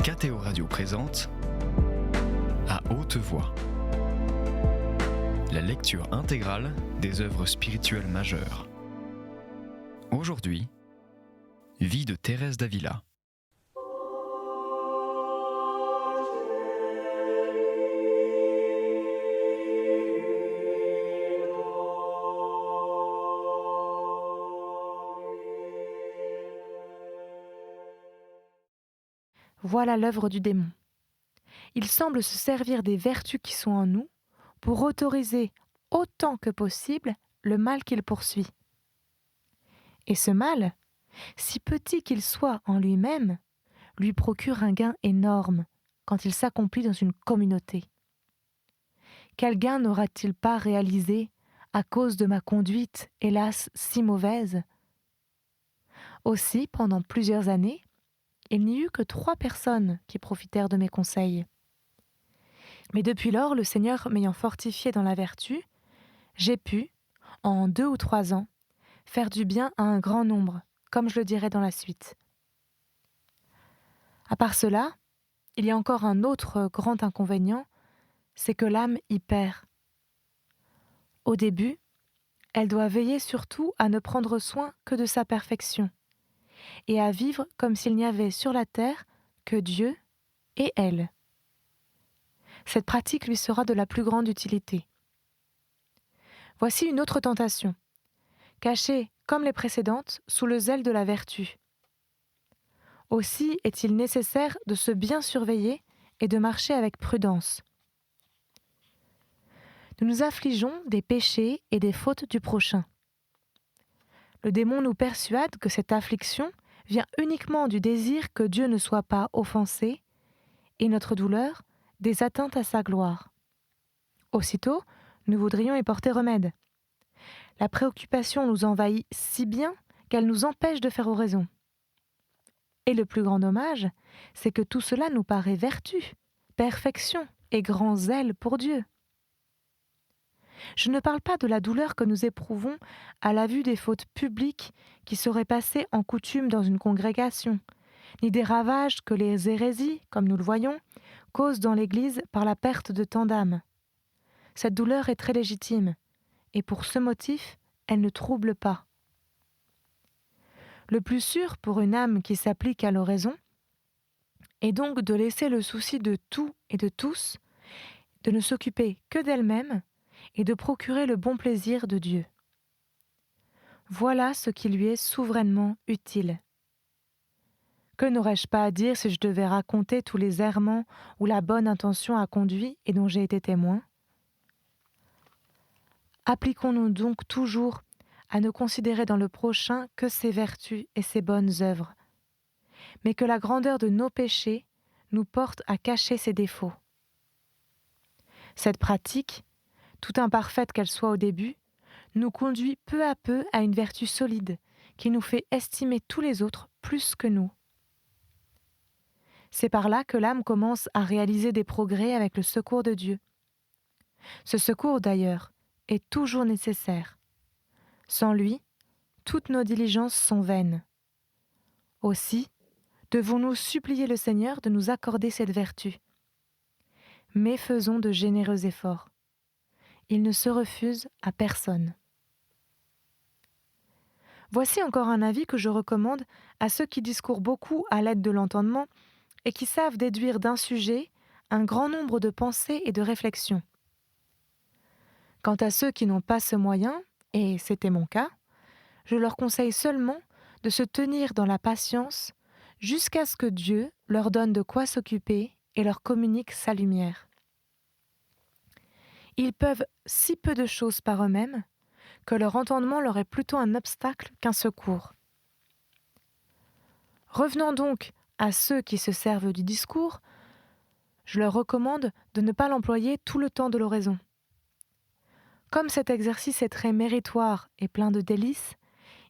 KTO Radio présente À haute voix, la lecture intégrale des œuvres spirituelles majeures. Aujourd'hui, Vie de Thérèse d'Avila. Voilà l'œuvre du démon. Il semble se servir des vertus qui sont en nous pour autoriser autant que possible le mal qu'il poursuit. Et ce mal, si petit qu'il soit en lui-même, lui procure un gain énorme quand il s'accomplit dans une communauté. Quel gain n'aura-t-il pas réalisé à cause de ma conduite, hélas, si mauvaise ? Aussi, pendant plusieurs années, il n'y eut que 3 personnes qui profitèrent de mes conseils. Mais depuis lors, le Seigneur m'ayant fortifié dans la vertu, j'ai pu, en 2 ou 3 ans, faire du bien à un grand nombre, comme je le dirai dans la suite. À part cela, il y a encore un autre grand inconvénient, c'est que l'âme y perd. Au début, elle doit veiller surtout à ne prendre soin que de sa perfection, et à vivre comme s'il n'y avait sur la terre que Dieu et elle. Cette pratique lui sera de la plus grande utilité. Voici une autre tentation, cachée comme les précédentes sous le zèle de la vertu. Aussi est-il nécessaire de se bien surveiller et de marcher avec prudence. Nous nous affligeons des péchés et des fautes du prochain. Le démon nous persuade que cette affliction vient uniquement du désir que Dieu ne soit pas offensé et notre douleur des atteintes à sa gloire. Aussitôt, nous voudrions y porter remède. La préoccupation nous envahit si bien qu'elle nous empêche de faire oraison. Et le plus grand dommage, c'est que tout cela nous paraît vertu, perfection et grand zèle pour Dieu. Je ne parle pas de la douleur que nous éprouvons à la vue des fautes publiques qui seraient passées en coutume dans une congrégation, ni des ravages que les hérésies, comme nous le voyons, causent dans l'Église par la perte de tant d'âmes. Cette douleur est très légitime, et pour ce motif, elle ne trouble pas. Le plus sûr pour une âme qui s'applique à l'oraison est donc de laisser le souci de tout et de tous, de ne s'occuper que d'elle-même et de procurer le bon plaisir de Dieu. Voilà ce qui lui est souverainement utile. Que n'aurais-je pas à dire si je devais raconter tous les errements où la bonne intention a conduit et dont j'ai été témoin ? Appliquons-nous donc toujours à ne considérer dans le prochain que ses vertus et ses bonnes œuvres, mais que la grandeur de nos péchés nous porte à cacher ses défauts. Cette pratique, tout imparfaite qu'elle soit au début, nous conduit peu à peu à une vertu solide qui nous fait estimer tous les autres plus que nous. C'est par là que l'âme commence à réaliser des progrès avec le secours de Dieu. Ce secours, d'ailleurs, est toujours nécessaire. Sans lui, toutes nos diligences sont vaines. Aussi, devons-nous supplier le Seigneur de nous accorder cette vertu. Mais faisons de généreux efforts. Il ne se refuse à personne. Voici encore un avis que je recommande à ceux qui discourent beaucoup à l'aide de l'entendement et qui savent déduire d'un sujet un grand nombre de pensées et de réflexions. Quant à ceux qui n'ont pas ce moyen, et c'était mon cas, je leur conseille seulement de se tenir dans la patience jusqu'à ce que Dieu leur donne de quoi s'occuper et leur communique sa lumière. Ils peuvent si peu de choses par eux-mêmes que leur entendement leur est plutôt un obstacle qu'un secours. Revenons donc à ceux qui se servent du discours, je leur recommande de ne pas l'employer tout le temps de l'oraison. Comme cet exercice est très méritoire et plein de délices,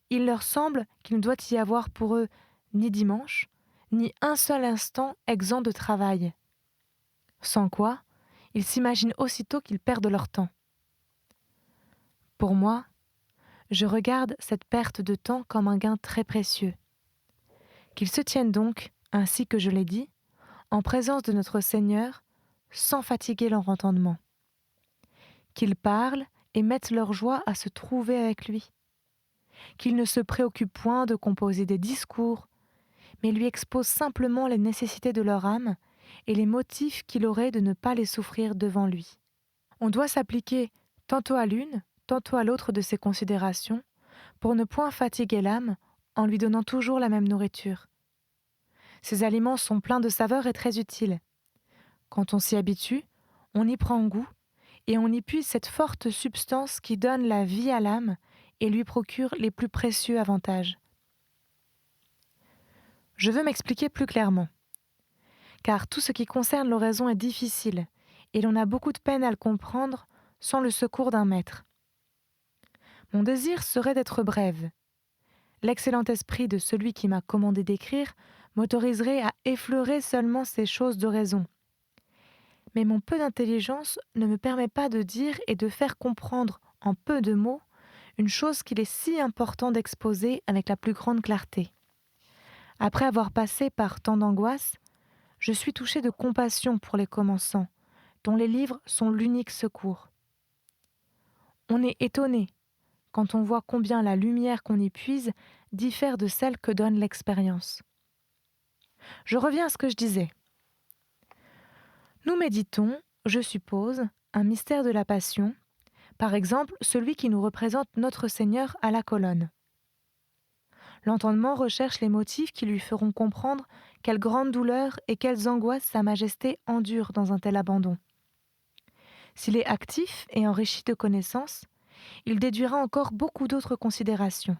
il leur semble qu'il ne doit y avoir pour eux ni dimanche, ni un seul instant exempt de travail. Sans quoi, ils s'imaginent aussitôt qu'ils perdent leur temps. Pour moi, je regarde cette perte de temps comme un gain très précieux. Qu'ils se tiennent donc, ainsi que je l'ai dit, en présence de notre Seigneur, sans fatiguer leur entendement. Qu'ils parlent et mettent leur joie à se trouver avec lui. Qu'ils ne se préoccupent point de composer des discours, mais lui exposent simplement les nécessités de leur âme et les motifs qu'il aurait de ne pas les souffrir devant lui. On doit s'appliquer tantôt à l'une, tantôt à l'autre de ces considérations, pour ne point fatiguer l'âme en lui donnant toujours la même nourriture. Ces aliments sont pleins de saveur et très utiles. Quand on s'y habitue, on y prend goût et on y puise cette forte substance qui donne la vie à l'âme et lui procure les plus précieux avantages. Je veux m'expliquer plus clairement, car tout ce qui concerne l'oraison est difficile et l'on a beaucoup de peine à le comprendre sans le secours d'un maître. Mon désir serait d'être brève. L'excellent esprit de celui qui m'a commandé d'écrire m'autoriserait à effleurer seulement ces choses d'oraison. Mais mon peu d'intelligence ne me permet pas de dire et de faire comprendre en peu de mots une chose qu'il est si important d'exposer avec la plus grande clarté. Après avoir passé par tant d'angoisses, je suis touché de compassion pour les commençants, dont les livres sont l'unique secours. On est étonné quand on voit combien la lumière qu'on y puise diffère de celle que donne l'expérience. Je reviens à ce que je disais. Nous méditons, je suppose, un mystère de la Passion, par exemple celui qui nous représente notre Seigneur à la colonne. L'entendement recherche les motifs qui lui feront comprendre quelle grande douleur et quelles angoisses Sa Majesté endure dans un tel abandon. S'il est actif et enrichi de connaissances, il déduira encore beaucoup d'autres considérations.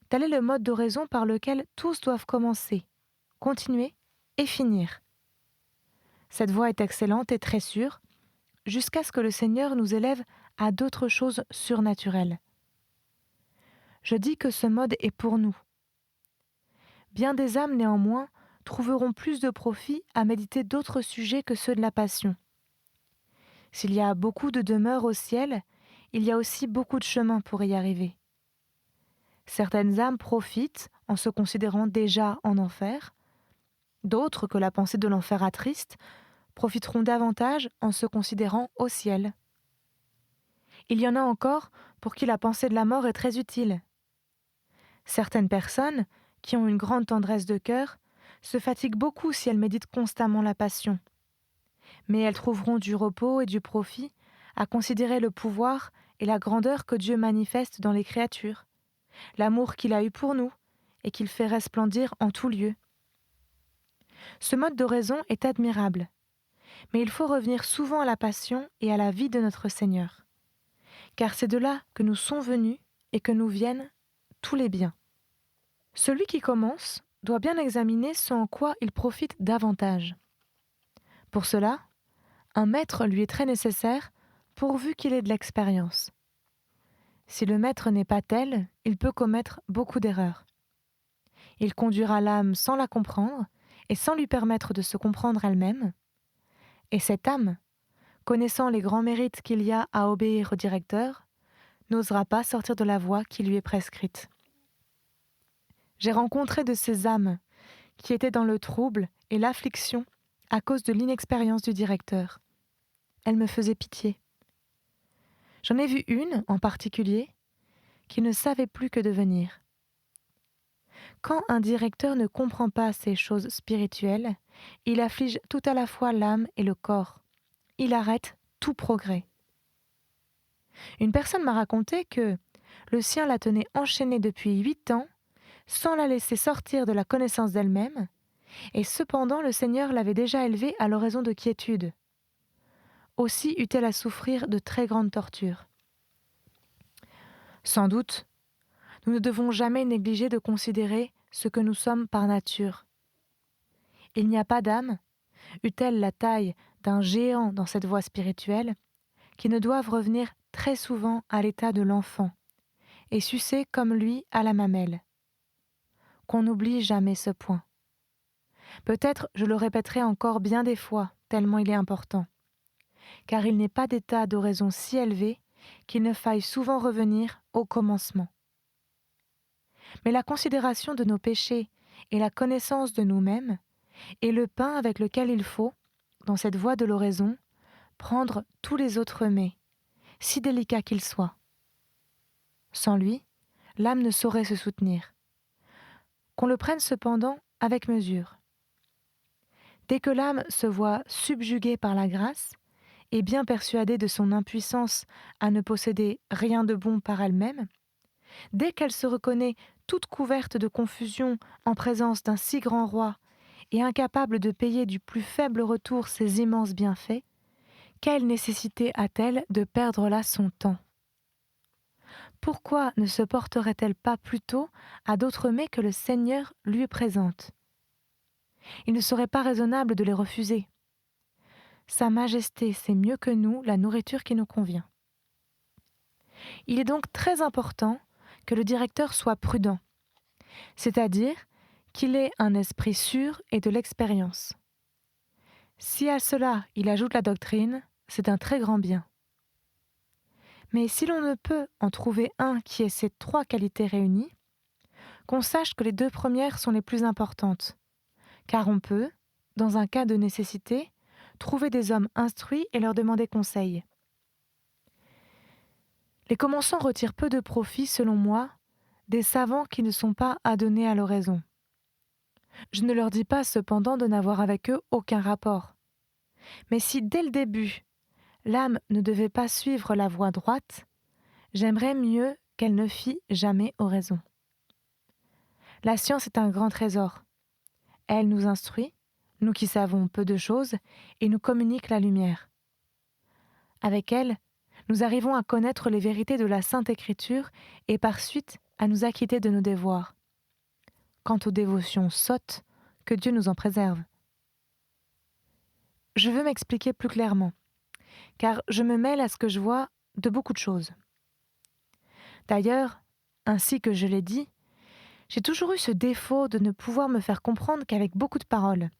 Tel est le mode d'oraison par lequel tous doivent commencer, continuer et finir. Cette voie est excellente et très sûre, jusqu'à ce que le Seigneur nous élève à d'autres choses surnaturelles. Je dis que ce mode est pour nous. Bien des âmes, néanmoins, trouveront plus de profit à méditer d'autres sujets que ceux de la passion. S'il y a beaucoup de demeures au ciel, il y a aussi beaucoup de chemins pour y arriver. Certaines âmes profitent en se considérant déjà en enfer, d'autres, que la pensée de l'enfer attriste, profiteront davantage en se considérant au ciel. Il y en a encore pour qui la pensée de la mort est très utile. Certaines personnes, qui ont une grande tendresse de cœur, se fatiguent beaucoup si elles méditent constamment la passion. Mais elles trouveront du repos et du profit à considérer le pouvoir et la grandeur que Dieu manifeste dans les créatures, l'amour qu'il a eu pour nous et qu'il fait resplendir en tout lieu. Ce mode d'oraison est admirable, mais il faut revenir souvent à la passion et à la vie de notre Seigneur, car c'est de là que nous sont venus et que nous viennent tous les biens. Celui qui commence doit bien examiner ce en quoi il profite davantage. Pour cela, un maître lui est très nécessaire pourvu qu'il ait de l'expérience. Si le maître n'est pas tel, il peut commettre beaucoup d'erreurs. Il conduira l'âme sans la comprendre et sans lui permettre de se comprendre elle-même. Et cette âme, connaissant les grands mérites qu'il y a à obéir au directeur, n'osera pas sortir de la voie qui lui est prescrite. J'ai rencontré de ces âmes qui étaient dans le trouble et l'affliction à cause de l'inexpérience du directeur. Elles me faisaient pitié. J'en ai vu une, en particulier, qui ne savait plus que devenir. Quand un directeur ne comprend pas ces choses spirituelles, il afflige tout à la fois l'âme et le corps. Il arrête tout progrès. Une personne m'a raconté que le sien la tenait enchaînée depuis 8 ans, sans la laisser sortir de la connaissance d'elle-même, et cependant le Seigneur l'avait déjà élevée à l'oraison de quiétude. Aussi eut-elle à souffrir de très grandes tortures. Sans doute, nous ne devons jamais négliger de considérer ce que nous sommes par nature. Il n'y a pas d'âme, eût-elle la taille d'un géant dans cette voie spirituelle, qui ne doive revenir très souvent à l'état de l'enfant et sucer comme lui à la mamelle. Qu'on n'oublie jamais ce point. Peut-être je le répéterai encore bien des fois, tellement il est important, car il n'est pas d'état d'oraison si élevé qu'il ne faille souvent revenir au commencement. Mais la considération de nos péchés et la connaissance de nous-mêmes et le pain avec lequel il faut, dans cette voie de l'oraison, prendre tous les autres mets, si délicats qu'ils soient. Sans lui, l'âme ne saurait se soutenir. Qu'on le prenne cependant avec mesure. Dès que l'âme se voit subjuguée par la grâce, et bien persuadée de son impuissance à ne posséder rien de bon par elle-même, dès qu'elle se reconnaît toute couverte de confusion en présence d'un si grand roi et incapable de payer du plus faible retour ses immenses bienfaits, quelle nécessité a-t-elle de perdre là son temps? Pourquoi ne se porterait-elle pas plutôt à d'autres mets que le Seigneur lui présente? Il ne serait pas raisonnable de les refuser. Sa Majesté sait mieux que nous la nourriture qui nous convient. Il est donc très important que le directeur soit prudent, c'est-à-dire qu'il ait un esprit sûr et de l'expérience. Si à cela il ajoute la doctrine, c'est un très grand bien. Mais si l'on ne peut en trouver un qui ait ces trois qualités réunies, qu'on sache que les deux premières sont les plus importantes, car on peut, dans un cas de nécessité, trouver des hommes instruits et leur demander conseil. Les commençants retirent peu de profit, selon moi, des savants qui ne sont pas adonnés à l'oraison. Je ne leur dis pas cependant de n'avoir avec eux aucun rapport. Mais si dès le début, l'âme ne devait pas suivre la voie droite, j'aimerais mieux qu'elle ne fît jamais oraison. La science est un grand trésor. Elle nous instruit, nous qui savons peu de choses, et nous communique la lumière. Avec elle, nous arrivons à connaître les vérités de la Sainte Écriture et par suite à nous acquitter de nos devoirs. Quant aux dévotions sottes, que Dieu nous en préserve. Je veux m'expliquer plus clairement, car je me mêle à ce que je vois de beaucoup de choses. D'ailleurs, ainsi que je l'ai dit, j'ai toujours eu ce défaut de ne pouvoir me faire comprendre qu'avec beaucoup de paroles.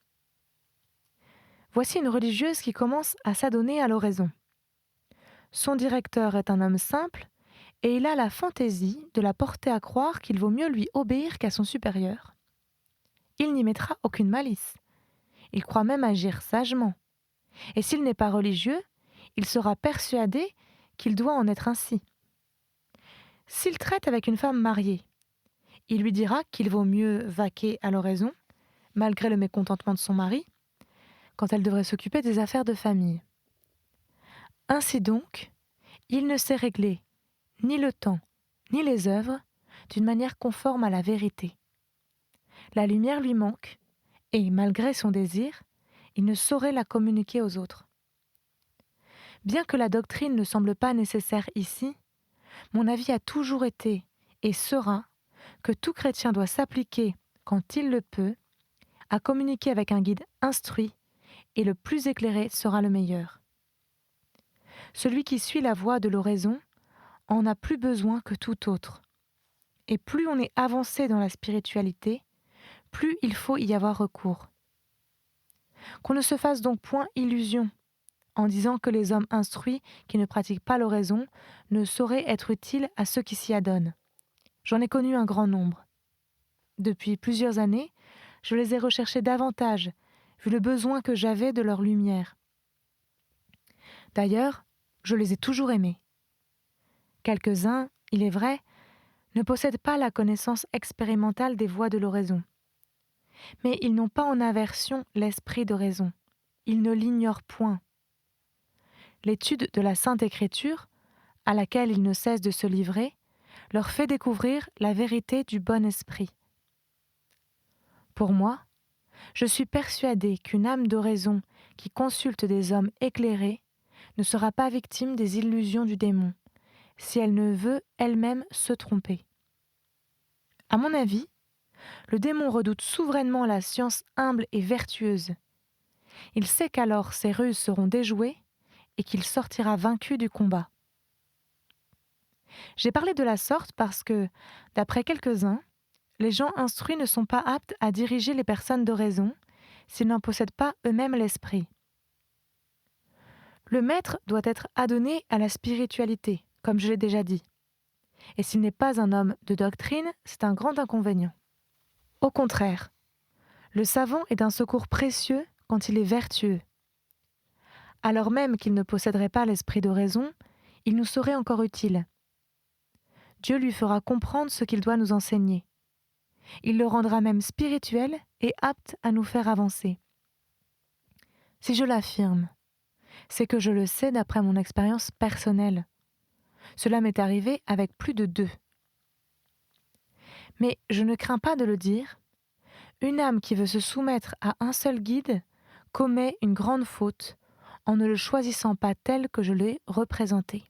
Voici une religieuse qui commence à s'adonner à l'oraison. Son directeur est un homme simple et il a la fantaisie de la porter à croire qu'il vaut mieux lui obéir qu'à son supérieur. Il n'y mettra aucune malice. Il croit même agir sagement. Et s'il n'est pas religieux, il sera persuadé qu'il doit en être ainsi. S'il traite avec une femme mariée, il lui dira qu'il vaut mieux vaquer à l'oraison, malgré le mécontentement de son mari, quand elle devrait s'occuper des affaires de famille. Ainsi donc, il ne sait régler ni le temps, ni les œuvres d'une manière conforme à la vérité. La lumière lui manque, et malgré son désir, il ne saurait la communiquer aux autres. Bien que la doctrine ne semble pas nécessaire ici, mon avis a toujours été et sera que tout chrétien doit s'appliquer, quand il le peut, à communiquer avec un guide instruit, et le plus éclairé sera le meilleur. Celui qui suit la voie de l'oraison en a plus besoin que tout autre. Et plus on est avancé dans la spiritualité, plus il faut y avoir recours. Qu'on ne se fasse donc point illusion en disant que les hommes instruits qui ne pratiquent pas l'oraison ne sauraient être utiles à ceux qui s'y adonnent. J'en ai connu un grand nombre. Depuis plusieurs années, je les ai recherchés davantage, vu le besoin que j'avais de leur lumière. D'ailleurs, je les ai toujours aimés. Quelques-uns, il est vrai, ne possèdent pas la connaissance expérimentale des voies de l'oraison. Mais ils n'ont pas en aversion l'esprit de raison. Ils ne l'ignorent point. L'étude de la Sainte Écriture, à laquelle ils ne cessent de se livrer, leur fait découvrir la vérité du bon esprit. Pour moi, je suis persuadée qu'une âme de raison qui consulte des hommes éclairés ne sera pas victime des illusions du démon, si elle ne veut elle-même se tromper. À mon avis, le démon redoute souverainement la science humble et vertueuse. Il sait qu'alors ses ruses seront déjouées et qu'il sortira vaincu du combat. J'ai parlé de la sorte parce que, d'après quelques-uns, les gens instruits ne sont pas aptes à diriger les personnes de raison s'ils n'en possèdent pas eux-mêmes l'esprit. Le maître doit être adonné à la spiritualité, comme je l'ai déjà dit. Et s'il n'est pas un homme de doctrine, c'est un grand inconvénient. Au contraire, Le savant est d'un secours précieux quand il est vertueux. Alors même qu'il ne posséderait pas l'esprit de raison, il nous serait encore utile. Dieu lui fera comprendre ce qu'il doit nous enseigner. Il le rendra même spirituel et apte à nous faire avancer. Si je l'affirme, c'est que je le sais d'après mon expérience personnelle. Cela m'est arrivé avec plus de 2. Mais je ne crains pas de le dire, une âme qui veut se soumettre à un seul guide commet une grande faute en ne le choisissant pas tel que je l'ai représenté.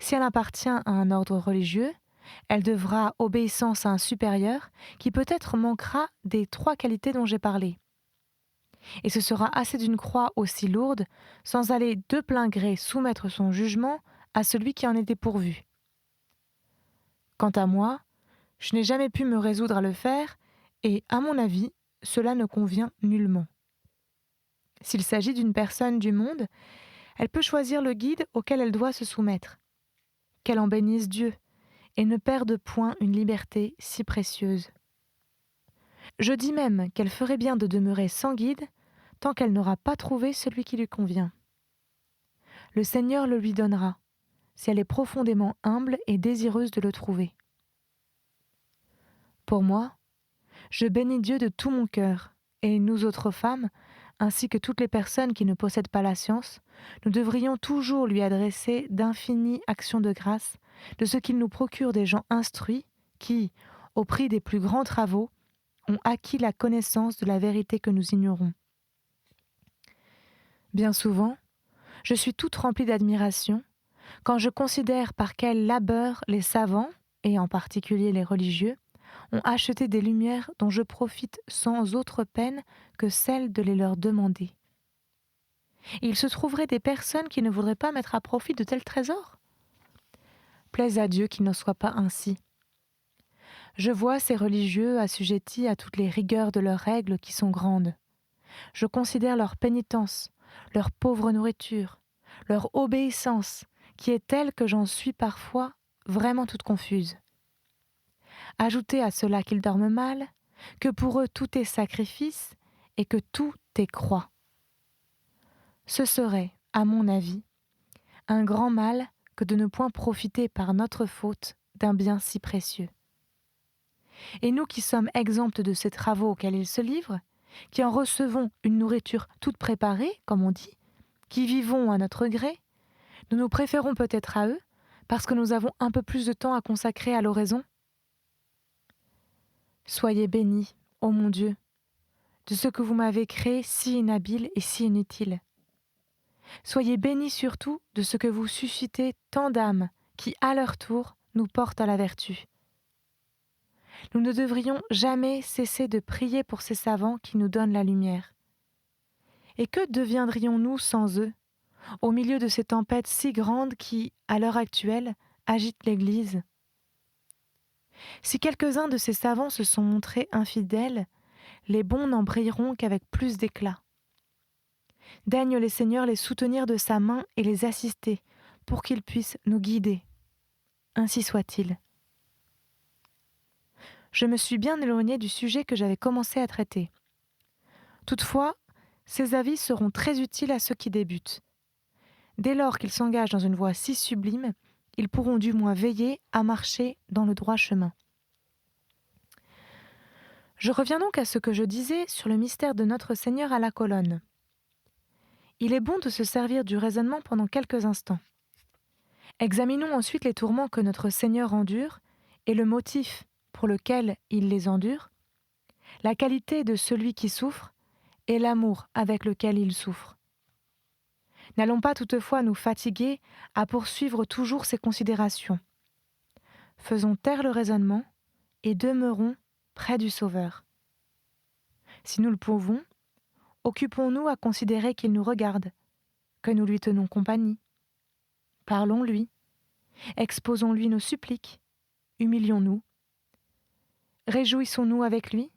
Si elle appartient à un ordre religieux, elle devra obéissance à un supérieur qui peut-être manquera des 3 qualités dont j'ai parlé. Et ce sera assez d'une croix aussi lourde sans aller de plein gré soumettre son jugement à celui qui en est dépourvu. Quant à moi, je n'ai jamais pu me résoudre à le faire et, à mon avis, cela ne convient nullement. S'il s'agit d'une personne du monde, elle peut choisir le guide auquel elle doit se soumettre. Qu'elle en bénisse Dieu et ne perde point une liberté si précieuse. Je dis même qu'elle ferait bien de demeurer sans guide tant qu'elle n'aura pas trouvé celui qui lui convient. Le Seigneur le lui donnera, si elle est profondément humble et désireuse de le trouver. Pour moi, je bénis Dieu de tout mon cœur, et nous autres femmes, ainsi que toutes les personnes qui ne possèdent pas la science, nous devrions toujours lui adresser d'infinies actions de grâce de ce qu'il nous procure des gens instruits qui, au prix des plus grands travaux, ont acquis la connaissance de la vérité que nous ignorons. Bien souvent, je suis toute remplie d'admiration quand je considère par quel labeur les savants, et en particulier les religieux, ont acheté des lumières dont je profite sans autre peine que celle de les leur demander. Et il se trouverait des personnes qui ne voudraient pas mettre à profit de tels trésors. Plaise à Dieu qu'il n'en soit pas ainsi. Je vois ces religieux assujettis à toutes les rigueurs de leurs règles qui sont grandes. Je considère leur pénitence, leur pauvre nourriture, leur obéissance, qui est telle que j'en suis parfois vraiment toute confuse. Ajoutez à cela qu'ils dorment mal, que pour eux tout est sacrifice et que tout est croix. Ce serait, à mon avis, un grand mal que de ne point profiter par notre faute d'un bien si précieux. Et nous qui sommes exemptes de ces travaux auxquels ils se livrent, qui en recevons une nourriture toute préparée, comme on dit, qui vivons à notre gré, nous nous préférons peut-être à eux parce que nous avons un peu plus de temps à consacrer à l'oraison. Soyez bénis, ô mon Dieu, de ce que vous m'avez créé si inhabile et si inutile. Soyez bénis surtout de ce que vous suscitez tant d'âmes qui, à leur tour, nous portent à la vertu. Nous ne devrions jamais cesser de prier pour ces savants qui nous donnent la lumière. Et que deviendrions-nous sans eux, au milieu de ces tempêtes si grandes qui, à l'heure actuelle, agitent l'Église ? Si quelques-uns de ces savants se sont montrés infidèles, les bons n'en brilleront qu'avec plus d'éclat. Daigne les Seigneurs les soutenir de sa main et les assister, pour qu'ils puissent nous guider. Ainsi soit-il. Je me suis bien éloignée du sujet que j'avais commencé à traiter. Toutefois, ces avis seront très utiles à ceux qui débutent. Dès lors qu'ils s'engagent dans une voie si sublime, ils pourront du moins veiller à marcher dans le droit chemin. Je reviens donc à ce que je disais sur le mystère de notre Seigneur à la colonne. Il est bon de se servir du raisonnement pendant quelques instants. Examinons ensuite les tourments que notre Seigneur endure et le motif pour lequel il les endure, la qualité de celui qui souffre et l'amour avec lequel il souffre. N'allons pas toutefois nous fatiguer à poursuivre toujours ces considérations. Faisons taire le raisonnement et demeurons près du Sauveur. Si nous le pouvons, occupons-nous à considérer qu'il nous regarde, que nous lui tenons compagnie. Parlons-lui, exposons-lui nos suppliques, humilions-nous, réjouissons-nous avec lui,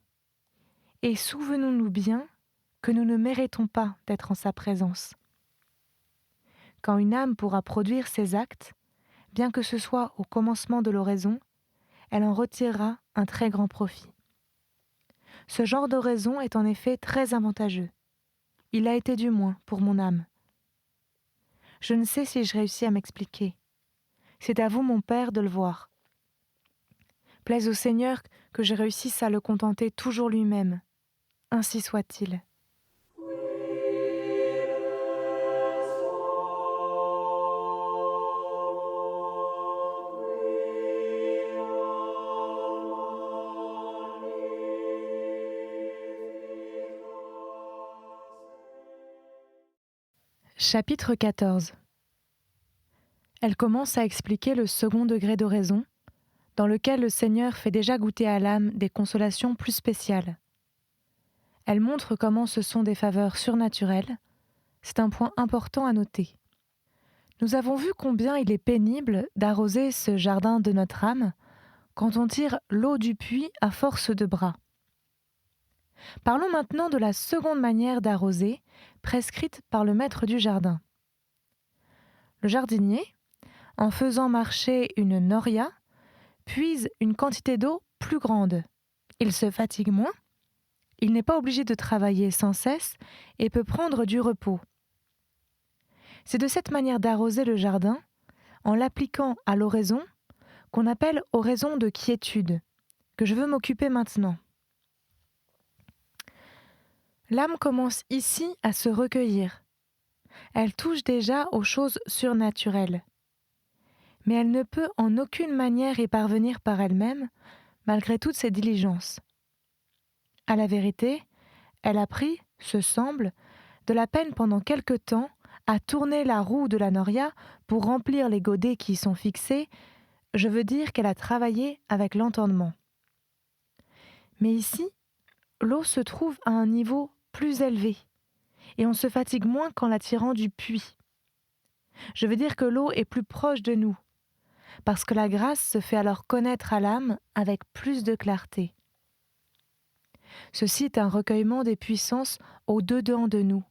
et souvenons-nous bien que nous ne méritons pas d'être en sa présence. Quand une âme pourra produire ses actes, bien que ce soit au commencement de l'oraison, elle en retirera un très grand profit. Ce genre d'oraison est en effet très avantageux. Il a été du moins pour mon âme. Je ne sais si je réussis à m'expliquer. C'est à vous, mon Père, de le voir. Plaise au Seigneur que je réussisse à le contenter toujours lui-même. Ainsi soit-il. Chapitre 14. Elle commence à expliquer le second degré d'oraison, dans lequel le Seigneur fait déjà goûter à l'âme des consolations plus spéciales. Elle montre comment ce sont des faveurs surnaturelles. C'est un point important à noter. Nous avons vu combien il est pénible d'arroser ce jardin de notre âme quand on tire l'eau du puits à force de bras. Parlons maintenant de la seconde manière d'arroser, prescrite par le maître du jardin. Le jardinier, en faisant marcher une noria, puise une quantité d'eau plus grande. Il se fatigue moins, il n'est pas obligé de travailler sans cesse et peut prendre du repos. C'est de cette manière d'arroser le jardin, en l'appliquant à l'oraison, qu'on appelle oraison de quiétude, que je veux m'occuper maintenant. L'âme commence ici à se recueillir. Elle touche déjà aux choses surnaturelles. Mais elle ne peut en aucune manière y parvenir par elle-même, malgré toutes ses diligences. À la vérité, elle a pris, ce semble, de la peine pendant quelque temps à tourner la roue de la noria pour remplir les godets qui y sont fixés. Je veux dire qu'elle a travaillé avec l'entendement. Mais ici, l'eau se trouve à un niveau plus élevé, et on se fatigue moins qu'en la tirant du puits. Je veux dire que l'eau est plus proche de nous, parce que la grâce se fait alors connaître à l'âme avec plus de clarté. Ceci est un recueillement des puissances au-dedans de nous,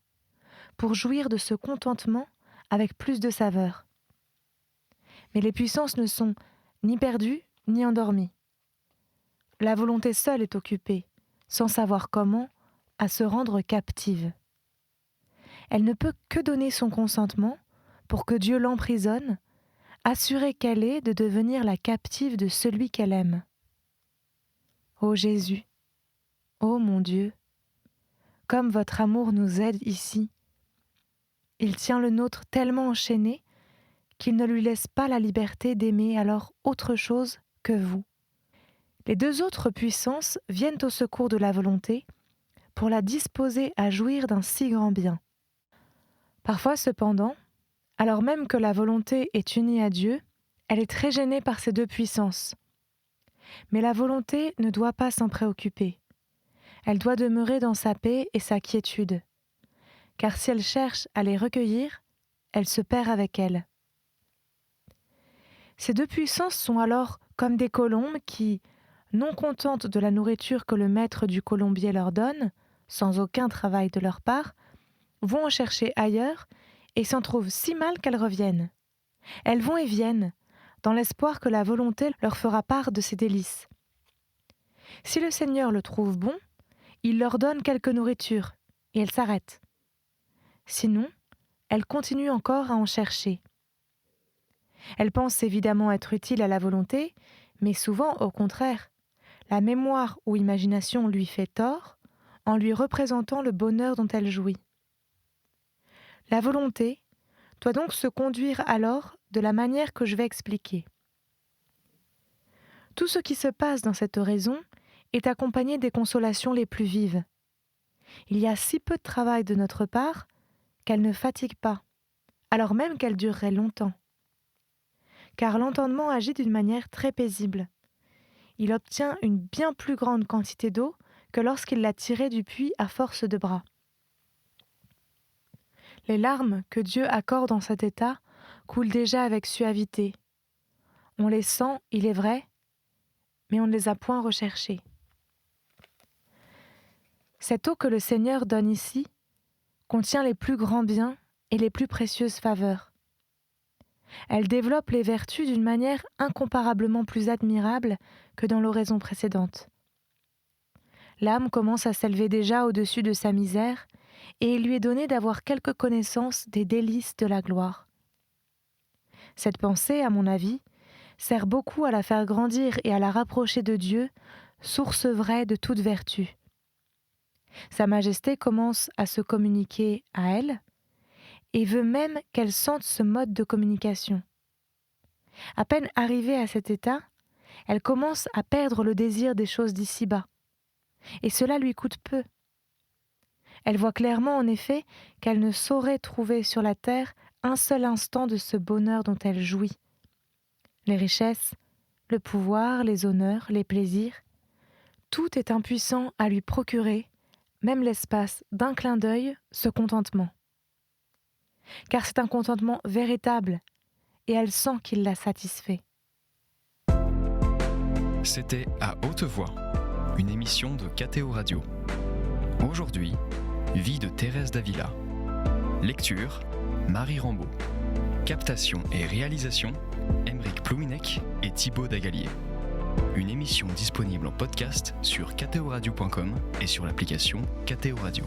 pour jouir de ce contentement avec plus de saveur. Mais les puissances ne sont ni perdues ni endormies. La volonté seule est occupée, sans savoir comment, à se rendre captive. Elle ne peut que donner son consentement pour que Dieu l'emprisonne, assurée qu'elle est de devenir la captive de celui qu'elle aime. Ô Jésus, ô mon Dieu, comme votre amour nous aide ici. Il tient le nôtre tellement enchaîné qu'il ne lui laisse pas la liberté d'aimer alors autre chose que vous. Les deux autres puissances viennent au secours de la volonté pour la disposer à jouir d'un si grand bien. Parfois, cependant, alors même que la volonté est unie à Dieu, elle est très gênée par ces deux puissances. Mais la volonté ne doit pas s'en préoccuper. Elle doit demeurer dans sa paix et sa quiétude. Car si elle cherche à les recueillir, elle se perd avec elles. Ces deux puissances sont alors comme des colombes qui, non contentes de la nourriture que le maître du colombier leur donne, sans aucun travail de leur part, vont en chercher ailleurs et s'en trouvent si mal qu'elles reviennent. Elles vont et viennent, dans l'espoir que la volonté leur fera part de ses délices. Si le Seigneur le trouve bon, il leur donne quelque nourriture, et elles s'arrêtent. Sinon, elles continuent encore à en chercher. Elles pensent évidemment être utiles à la volonté, mais souvent, au contraire, la mémoire ou imagination lui fait tort en lui représentant le bonheur dont elle jouit. La volonté doit donc se conduire alors de la manière que je vais expliquer. Tout ce qui se passe dans cette oraison est accompagné des consolations les plus vives. Il y a si peu de travail de notre part qu'elle ne fatigue pas, alors même qu'elle durerait longtemps. Car l'entendement agit d'une manière très paisible. Il obtient une bien plus grande quantité d'eau que lorsqu'il l'a tirée du puits à force de bras. Les larmes que Dieu accorde en cet état coulent déjà avec suavité. On les sent, il est vrai, mais on ne les a point recherchées. Cette eau que le Seigneur donne ici contient les plus grands biens et les plus précieuses faveurs. Elle développe les vertus d'une manière incomparablement plus admirable que dans l'oraison précédente. L'âme commence à s'élever déjà au-dessus de sa misère, et il lui est donné d'avoir quelque connaissance des délices de la gloire. Cette pensée, à mon avis, sert beaucoup à la faire grandir et à la rapprocher de Dieu, source vraie de toute vertu. Sa Majesté commence à se communiquer à elle et veut même qu'elle sente ce mode de communication. À peine arrivée à cet état, elle commence à perdre le désir des choses d'ici-bas. Et cela lui coûte peu. Elle voit clairement en effet qu'elle ne saurait trouver sur la terre un seul instant de ce bonheur dont elle jouit. Les richesses, le pouvoir, les honneurs, les plaisirs, tout est impuissant à lui procurer, même l'espace d'un clin d'œil, ce contentement. Car c'est un contentement véritable, et elle sent qu'il l'a satisfait. C'était À haute voix, une émission de KTO Radio. Aujourd'hui, vie de Thérèse d'Avila. Lecture, Marie Rambaud. Captation et réalisation, Aymeric Plouminec et Thibaut Dagalier. Une émission disponible en podcast sur ktoradio.com et sur l'application KTO Radio.